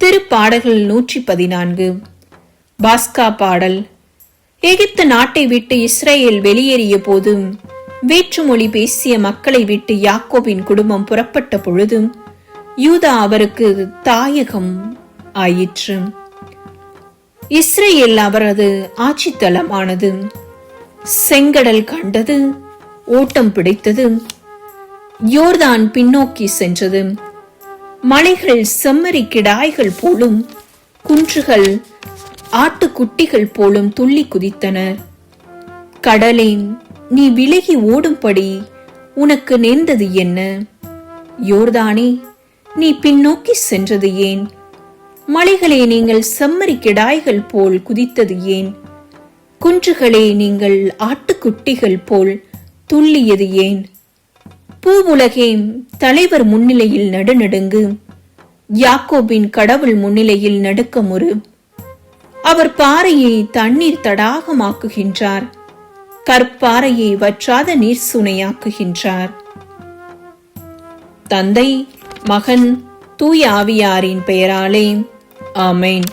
திருப்பாடல்கள் 114. பாஸ்கா பாடல். எகிப்து நாட்டை விட்டு இஸ்ரேல் வெளியேறிய போதும் வேற்றுமொழி பேசிய மக்களை விட்டு யாக்கோபின் குடும்பம் புறப்பட்ட பொழுதும் யூதா அவருக்கு தாயகம் ஆயிற்று. இஸ்ரேல் அவரது ஆட்சி தலமானது. செங்கடல் கண்டது, ஓட்டம் பிடித்தது, யோர்தான் பின்னோக்கி சென்றது. மலைகள் செம்மறி கிடாய்கள் போலும் குன்றுகள் ஆட்டுக்குட்டிகள் போலும் துள்ளி குதித்தனர். கடலே, நீ விலகி ஓடும்படி உனக்கு நேர்ந்தது என்ன? யோர்தானே, நீ பின்னோக்கி சென்றது ஏன்? மலைகளே, நீங்கள் செம்மறி கிடாய்கள் போல் குதித்தது ஏன்? குன்றுகளே, நீங்கள் ஆட்டுக்குட்டிகள் போல் துள்ளியது ஏன்? பூவுலகே, தலைவர் முன்னிலையில் நடுநடுங்கு, யாக்கோபின் கடவுள் முன்னிலையில் நடுக்கமுறு. அவர் பாறையை தண்ணீர் தடாகமாக்குகின்றார், கற்பாறையை வற்றாத நீர் சுனையாக்குகின்றார். தந்தை, மகன், தூய ஆவியாரின் பெயராலே ஆமென்.